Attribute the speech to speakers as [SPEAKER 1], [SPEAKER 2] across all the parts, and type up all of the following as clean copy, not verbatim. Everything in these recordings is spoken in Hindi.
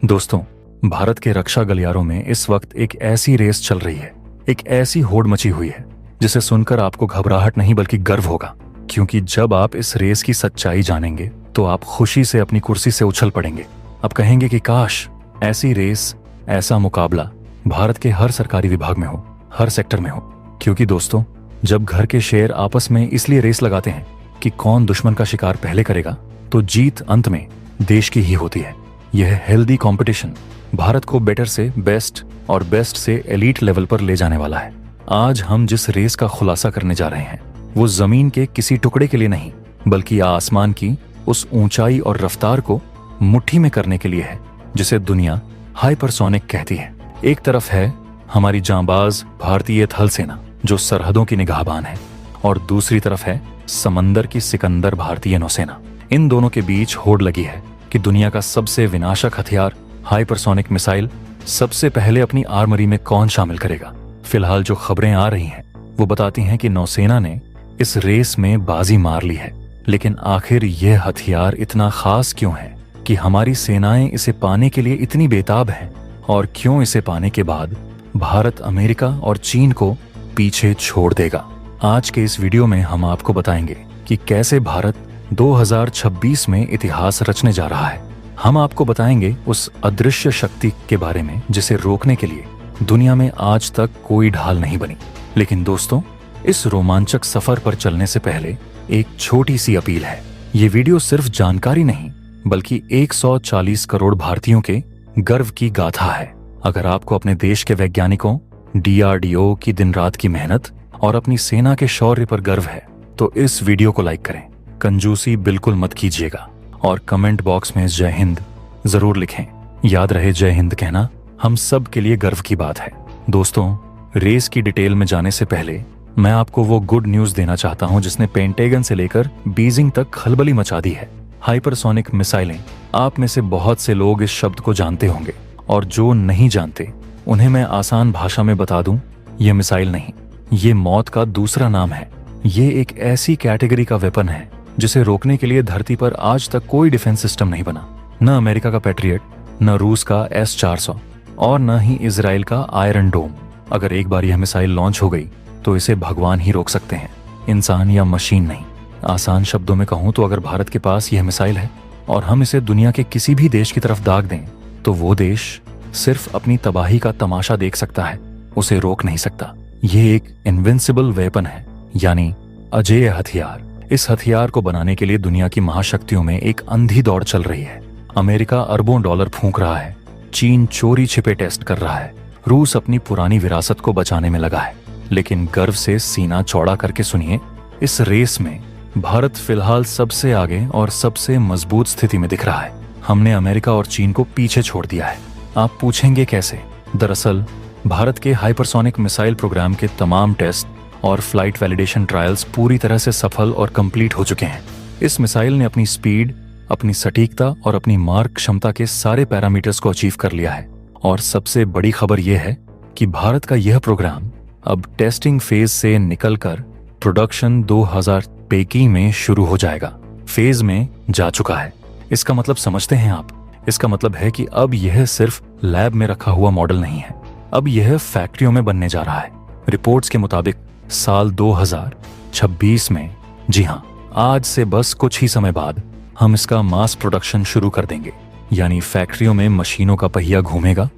[SPEAKER 1] दोस्तों, भारत के रक्षा गलियारों में इस वक्त एक ऐसी रेस चल रही है, एक ऐसी होड़ मची हुई है जिसे सुनकर आपको घबराहट नहीं बल्कि गर्व होगा। क्योंकि जब आप इस रेस की सच्चाई जानेंगे तो आप खुशी से अपनी कुर्सी से उछल पड़ेंगे। आप कहेंगे कि काश ऐसी रेस, ऐसा मुकाबला भारत के हर सरकारी विभाग में हो, हर सेक्टर में हो। क्योंकि दोस्तों, जब घर के शेर आपस में इसलिए रेस लगाते हैं कि कौन दुश्मन का शिकार पहले करेगा, तो जीत अंत में देश की ही होती है। यह हेल्दी कंपटीशन भारत को बेटर से बेस्ट और बेस्ट से एलीट लेवल पर ले जाने वाला है। आज हम जिस रेस का खुलासा करने जा रहे हैं वो जमीन के किसी टुकड़े के लिए नहीं, बल्कि आसमान की उस ऊंचाई और रफ्तार को मुट्ठी में करने के लिए है जिसे दुनिया हाइपरसोनिक कहती है। एक तरफ है हमारी जांबाज भारतीय थल सेना जो सरहदों की निगाहबान है, और दूसरी तरफ है समंदर की सिकंदर भारतीय नौसेना। इन दोनों के बीच होड़ लगी है कि दुनिया का सबसे विनाशक हथियार हाइपरसोनिक मिसाइल सबसे पहले अपनी आर्मरी में कौन शामिल करेगा। फिलहाल जो खबरें आ रही हैं वो बताती हैं कि नौसेना ने इस रेस में बाजी मार ली है। लेकिन आखिर यह हथियार इतना खास क्यों है कि हमारी सेनाएं इसे पाने के लिए इतनी बेताब हैं, और क्यों इसे पाने के बाद भारत अमेरिका और चीन को पीछे छोड़ देगा। आज के इस वीडियो में हम आपको बताएंगे कि कैसे भारत 2026 में इतिहास रचने जा रहा है। हम आपको बताएंगे उस अदृश्य शक्ति के बारे में जिसे रोकने के लिए दुनिया में आज तक कोई ढाल नहीं बनी। लेकिन दोस्तों, इस रोमांचक सफर पर चलने से पहले एक छोटी सी अपील है। ये वीडियो सिर्फ जानकारी नहीं बल्कि 140 करोड़ भारतीयों के गर्व की गाथा है। अगर आपको अपने देश के वैज्ञानिकों, DRDO की दिन रात की मेहनत और अपनी सेना के शौर्य पर गर्व है तो इस वीडियो को लाइक करें। कंजूसी बिल्कुल मत कीजिएगा और कमेंट बॉक्स में जय हिंद जरूर लिखें। याद रहे, जय हिंद कहना हम सब के लिए गर्व की बात है। दोस्तों, रेस की डिटेल में जाने से पहले मैं आपको वो गुड न्यूज देना चाहता हूं जिसने पेंटागन से लेकर बीजिंग तक खलबली मचा दी है। हाइपरसोनिक मिसाइलें, आप में से बहुत से लोग इस शब्द को जानते होंगे, और जो नहीं जानते उन्हें मैं आसान भाषा में बता दूं, ये मिसाइल नहीं, ये मौत का दूसरा नाम है। ये एक ऐसी कैटेगरी का वेपन है जिसे रोकने के लिए धरती पर आज तक कोई डिफेंस सिस्टम नहीं बना। न अमेरिका का पैट्रियट, न रूस का S-400 और न ही इजराइल का आयरन डोम। अगर एक बार यह मिसाइल लॉन्च हो गई तो इसे भगवान ही रोक सकते हैं, इंसान या मशीन नहीं। आसान शब्दों में कहूं तो अगर भारत के पास यह मिसाइल है और हम इसे दुनिया के किसी भी देश की तरफ दाग दें तो वो देश सिर्फ अपनी तबाही का तमाशा देख सकता है, उसे रोक नहीं सकता। ये एक इनविंसिबल वेपन है, यानी अजेय हथियार। इस हथियार को बनाने के लिए दुनिया की महाशक्तियों में एक अंधी दौड़ चल रही है। अमेरिका अरबों डॉलर फूंक रहा है, चीन चोरी छिपे टेस्ट कर रहा है, रूस अपनी पुरानी विरासत को बचाने में लगा है। लेकिन गर्व से सीना चौड़ा करके सुनिए, इस रेस में भारत फिलहाल सबसे आगे और सबसे मजबूत स्थिति में दिख रहा है। हमने अमेरिका और चीन को पीछे छोड़ दिया है। आप पूछेंगे कैसे? दरअसल भारत के हाइपरसोनिक मिसाइल प्रोग्राम के तमाम टेस्ट और फ्लाइट वैलिडेशन ट्रायल्स पूरी तरह से सफल और कंप्लीट हो चुके हैं। इस मिसाइल ने अपनी स्पीड, अपनी सटीकता और अपनी मार क्षमता के सारे पैरामीटर्स को अचीव कर लिया है। और सबसे बड़ी खबर यह है कि भारत का यह प्रोग्राम अब टेस्टिंग फेज से निकलकर प्रोडक्शन 2025 में शुरू हो जाएगा। फेज में जा चुका है। इसका मतलब समझते हैं आप? इसका मतलब है कि अब यह सिर्फ लैब में रखा हुआ मॉडल नहीं है, अब यह फैक्ट्रियों में बनने जा रहा है। रिपोर्ट्स के मुताबिक साल 2026 में, जी हाँ, आज से बस कुछ ही समय बाद हम इसका मास प्रोडक्शन शुरू कर देंगे। यानी फैक्ट्रियों में मशीनों का पहिया घूमेगा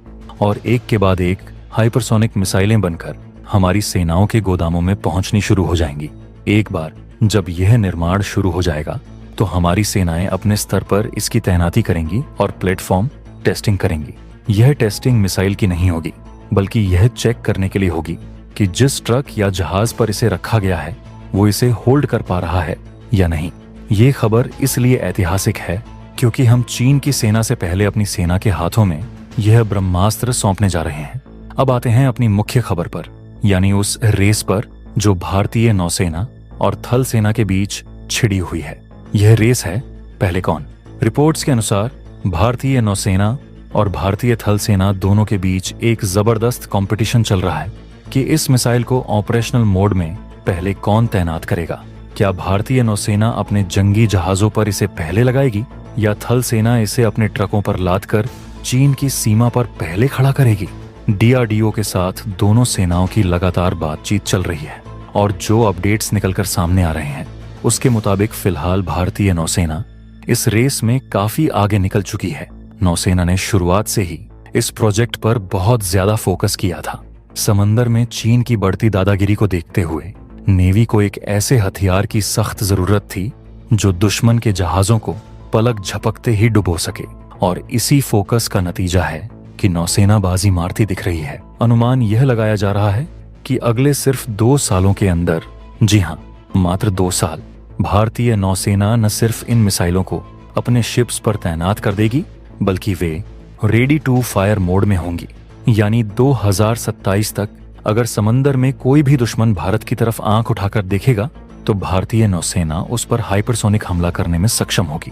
[SPEAKER 1] और एक के बाद एक हाइपरसोनिक मिसाइलें बनकर हमारी सेनाओं के गोदामों में पहुंचनी शुरू हो जाएंगी। एक बार जब यह निर्माण शुरू हो जाएगा तो हमारी सेनाएं अपने स्तर पर इसकी तैनाती करेंगी और प्लेटफॉर्म टेस्टिंग करेंगी। यह टेस्टिंग मिसाइल की नहीं होगी, बल्कि यह चेक करने के लिए होगी कि जिस ट्रक या जहाज पर इसे रखा गया है वो इसे होल्ड कर पा रहा है या नहीं। ये खबर इसलिए ऐतिहासिक है क्योंकि हम चीन की सेना से पहले अपनी सेना के हाथों में यह ब्रह्मास्त्र सौंपने जा रहे हैं। अब आते हैं अपनी मुख्य खबर पर, यानी उस रेस पर जो भारतीय नौसेना और थल सेना के बीच छिड़ी हुई है। यह रेस है पहले कौन। रिपोर्ट्स के अनुसार भारतीय नौसेना और भारतीय थल सेना दोनों के बीच एक जबरदस्त कंपटीशन चल रहा है कि इस मिसाइल को ऑपरेशनल मोड में पहले कौन तैनात करेगा। क्या भारतीय नौसेना अपने जंगी जहाजों पर इसे पहले लगाएगी या थल सेना इसे अपने ट्रकों पर लादकर चीन की सीमा पर पहले खड़ा करेगी। डीआरडीओ के साथ दोनों सेनाओं की लगातार बातचीत चल रही है और जो अपडेट्स निकलकर सामने आ रहे हैं उसके मुताबिक फिलहाल भारतीय नौसेना इस रेस में काफी आगे निकल चुकी है। नौसेना ने शुरुआत से ही इस प्रोजेक्ट पर बहुत ज्यादा फोकस किया था। समंदर में चीन की बढ़ती दादागिरी को देखते हुए नेवी को एक ऐसे हथियार की सख्त जरूरत थी जो दुश्मन के जहाजों को पलक झपकते ही डुबो सके, और इसी फोकस का नतीजा है कि नौसेना बाजी मारती दिख रही है। अनुमान यह लगाया जा रहा है कि अगले सिर्फ 2 सालों के अंदर, जी हाँ, मात्र 2 साल, भारतीय नौसेना न सिर्फ इन मिसाइलों को अपने शिप्स पर तैनात कर देगी बल्कि वे रेडी टू फायर मोड में होंगी। यानी 2027 तक अगर समंदर में कोई भी दुश्मन भारत की तरफ आंख उठाकर देखेगा तो भारतीय नौसेना उस पर हाइपरसोनिक हमला करने में सक्षम होगी।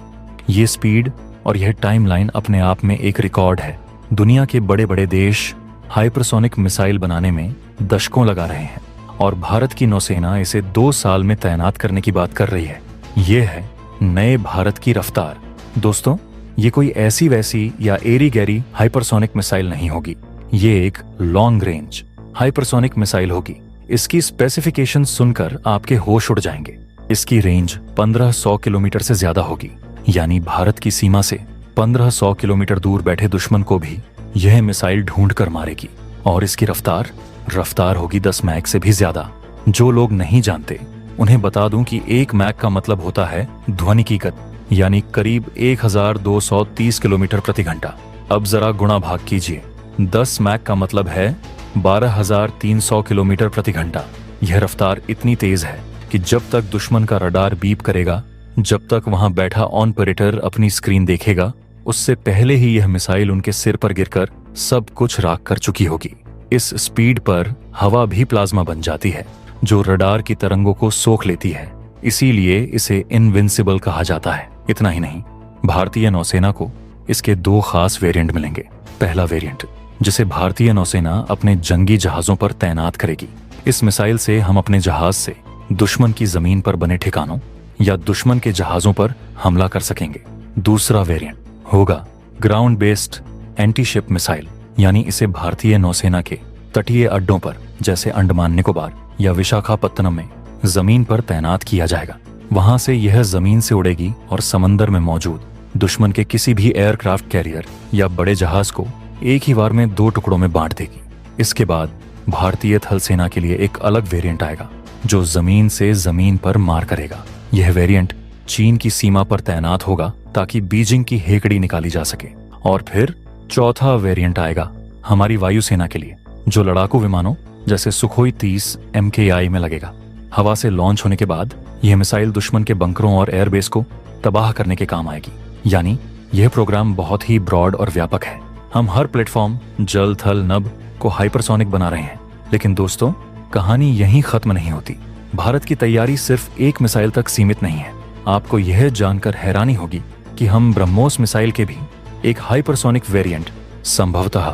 [SPEAKER 1] ये स्पीड और यह टाइमलाइन अपने आप में एक रिकॉर्ड है। दुनिया के बड़े बड़े देश हाइपरसोनिक मिसाइल बनाने में दशकों लगा रहे हैं और भारत की नौसेना इसे 2 साल में तैनात करने की बात कर रही है। ये है नए भारत की रफ्तार। दोस्तों, ये कोई ऐसी वैसी या एरी गैरी हाइपरसोनिक मिसाइल नहीं होगी। ये एक लॉन्ग रेंज हाइपरसोनिक मिसाइल होगी। इसकी स्पेसिफिकेशन सुनकर आपके होश उड़ जाएंगे। इसकी रेंज 1500 किलोमीटर से ज्यादा होगी, यानी भारत की सीमा से 1500 किलोमीटर दूर बैठे दुश्मन को भी यह मिसाइल ढूंढ कर मारेगी। और इसकी रफ्तार होगी 10 मैक से भी ज्यादा। जो लोग नहीं जानते उन्हें बता दूं कि 1 मैक का मतलब होता है ध्वनि की गति, यानी करीब 1230 किलोमीटर प्रति घंटा। अब जरा गुणा भाग कीजिए। 10 मैक का मतलब है 12,300 किलोमीटर प्रति घंटा। यह रफ्तार इतनी तेज है कि जब तक दुश्मन का रडार बीप करेगा, जब तक वहां बैठा ऑपरेटर अपनी स्क्रीन देखेगा, उससे पहले ही यह मिसाइल उनके सिर पर गिरकर सब कुछ राख कर चुकी होगी। इस स्पीड पर हवा भी प्लाज्मा बन जाती है जो रडार की तरंगों को सोख लेती है। इसीलिए इसे इनविंसिबल कहा जाता है। इतना ही नहीं, भारतीय नौसेना को इसके 2 खास वेरिएंट मिलेंगे। पहला वेरिएंट, जिसे भारतीय नौसेना अपने जंगी जहाजों पर तैनात करेगी। इस मिसाइल से हम अपने जहाज से दुश्मन की जमीन पर बने ठिकानों या दुश्मन के जहाजों पर हमला कर सकेंगे। दूसरा वेरिएंट होगा ground based anti ship missile, यानी इसे भारतीय नौसेना के तटीय अड्डों पर जैसे अंडमान निकोबार या विशाखापत्तनम में जमीन पर तैनात किया जाएगा। वहां से यह जमीन से उड़ेगी और समंदर में मौजूद दुश्मन के किसी भी एयरक्राफ्ट कैरियर या बड़े जहाज को एक ही बार में 2 टुकड़ों में बांट देगी। इसके बाद भारतीय थल सेना के लिए एक अलग वेरिएंट आएगा जो जमीन से जमीन पर मार करेगा। यह वेरिएंट चीन की सीमा पर तैनात होगा ताकि बीजिंग की हेकड़ी निकाली जा सके। और फिर चौथा वेरिएंट आएगा हमारी वायुसेना के लिए, जो लड़ाकू विमानों जैसे सुखोई 30 MKI में लगेगा। हवा से लॉन्च होने के बाद यह मिसाइल दुश्मन के बंकरों और एयरबेस को तबाह करने के काम आएगी। यानी यह प्रोग्राम बहुत ही ब्रॉड और व्यापक है। हम हर प्लेटफॉर्म, जल, थल, नभ को हाइपरसोनिक बना रहे हैं। लेकिन दोस्तों, कहानी यहीं खत्म नहीं होती। भारत की तैयारी सिर्फ एक मिसाइल तक सीमित नहीं है। आपको यह जानकर हैरानी होगी कि हम ब्रह्मोस मिसाइल के भी एक हाइपरसोनिक वेरिएंट, संभवतः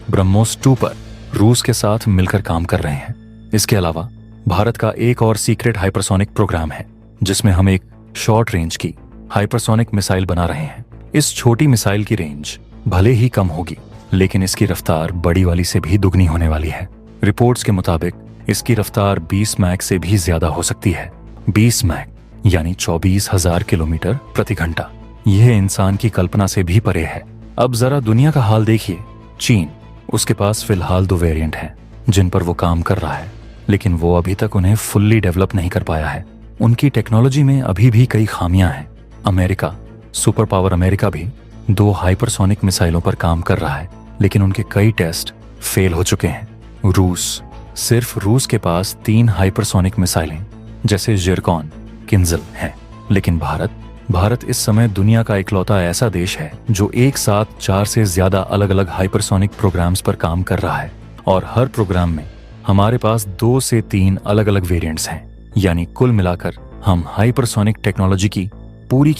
[SPEAKER 1] ब्रह्मोस 2 पर रूस के साथ मिलकर काम कर रहे हैं। इसके अलावा भारत का एक और सीक्रेट हाइपरसोनिक प्रोग्राम है जिसमें हम एक शॉर्ट रेंज की हाइपरसोनिक मिसाइल बना रहे हैं। इस छोटी मिसाइल की रेंज भले ही कम होगी, लेकिन इसकी रफ्तार बड़ी वाली से भी दुगनी होने वाली है। रिपोर्ट्स के मुताबिक इसकी रफ्तार 20 मैक से भी ज्यादा हो सकती है। 20 मैक यानी 24,000 किलोमीटर प्रति घंटा। यह इंसान की कल्पना से भी परे है। अब जरा दुनिया का हाल देखिए। चीन, उसके पास फिलहाल 2 वेरिएंट हैं जिन पर वो काम कर रहा है, लेकिन वो अभी तक उन्हें फुल्ली डेवलप नहीं कर पाया है। उनकी टेक्नोलॉजी में अभी भी कई खामियां हैं। अमेरिका, सुपर पावर अमेरिका भी 2 हाइपरसोनिक मिसाइलों पर काम कर रहा है, लेकिन उनके कई टेस्ट फेल हो चुके हैं। रूस, सिर्फ रूस के पास 3 हाइपरसोनिक मिसाइलें जैसे जिरकॉन, किंजल हैं। लेकिन भारत इस समय दुनिया का इकलौता ऐसा देश है जो एक साथ 4 से ज्यादा अलग अलग हाइपरसोनिक प्रोग्राम्स पर काम कर रहा है, और हर प्रोग्राम में हमारे पास 2 से 3 अलग अलग वेरिएंट्स हैं। यानी कुल मिलाकर हम हाइपरसोनिक टेक्नोलॉजी की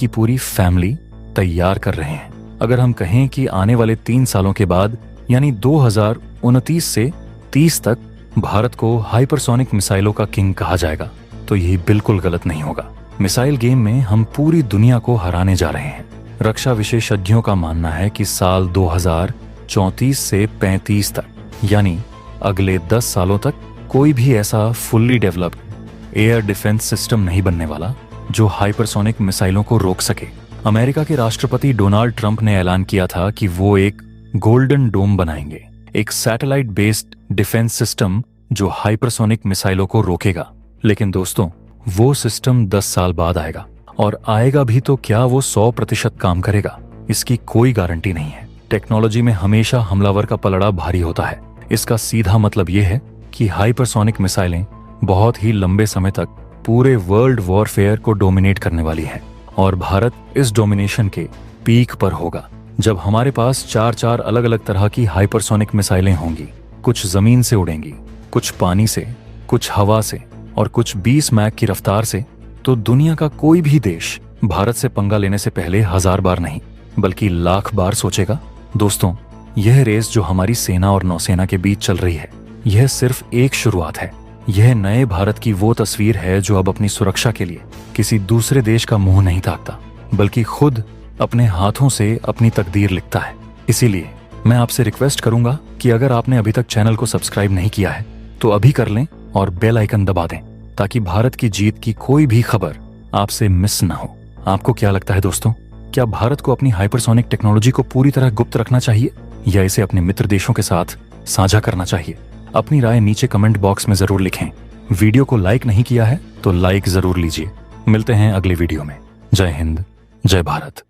[SPEAKER 1] पूरी फैमिली तैयार कर रहे हैं। अगर हम कहें कि आने वाले 3 सालों के बाद यानी 2029 से 30 तक भारत को हाइपरसोनिक मिसाइलों का किंग कहा जाएगा, तो यही बिल्कुल गलत नहीं होगा। मिसाइल गेम में हम पूरी दुनिया को हराने जा रहे हैं। रक्षा विशेषज्ञों का मानना है कि साल 2034 से 35 तक, यानी अगले 10 सालों तक, कोई भी ऐसा fully developed air defence system नहीं बनने वाला जो हाइपरसोनिक मिसाइलों को रोक सके। अमेरिका के राष्ट्रपति डोनाल्ड ट्रंप ने ऐलान किया था कि वो एक गोल्डन डोम बनाएंगे, एक सैटेलाइट बेस्ड डिफेंस सिस्टम जो हाइपरसोनिक मिसाइलों को रोकेगा। लेकिन दोस्तों, वो सिस्टम 10 साल बाद आएगा, और आएगा भी तो क्या वो 100% काम करेगा, इसकी कोई गारंटी नहीं है। टेक्नोलॉजी में हमेशा हमलावर का पलड़ा भारी होता है। इसका सीधा मतलब ये है कि हाइपरसोनिक मिसाइलें बहुत ही लंबे समय तक पूरे वर्ल्ड वॉरफेयर को डोमिनेट करने वाली है, और भारत इस डोमिनेशन के पीक पर होगा जब हमारे पास 4 अलग अलग तरह की हाइपरसोनिक मिसाइलें होंगी। कुछ जमीन से उड़ेंगी, कुछ पानी से, कुछ हवा से, और कुछ 20 मैक की रफ्तार से। तो दुनिया का कोई भी देश भारत से पंगा लेने से पहले 1000 बार नहीं बल्कि लाख बार सोचेगा। दोस्तों, यह रेस जो हमारी सेना और नौसेना के बीच चल रही है, यह सिर्फ एक शुरुआत है। यह नए भारत की वो तस्वीर है जो अब अपनी सुरक्षा के लिए किसी दूसरे देश का मुंह नहीं ताकता, बल्कि खुद अपने हाथों से अपनी तकदीर लिखता है। इसीलिए मैं आपसे रिक्वेस्ट करूंगा कि अगर आपने अभी तक चैनल को सब्सक्राइब नहीं किया है तो अभी कर लें और बेल आइकन दबा दें, ताकि भारत की जीत की कोई भी खबर आपसे मिस ना हो। आपको क्या लगता है दोस्तों, क्या भारत को अपनी हाइपरसोनिक टेक्नोलॉजी को पूरी तरह गुप्त रखना चाहिए या इसे अपने मित्र देशों के साथ साझा करना चाहिए? अपनी राय नीचे कमेंट बॉक्स में जरूर लिखें। वीडियो को लाइक नहीं किया है तो लाइक जरूर लीजिए। मिलते हैं अगले वीडियो में। जय हिंद, जय भारत।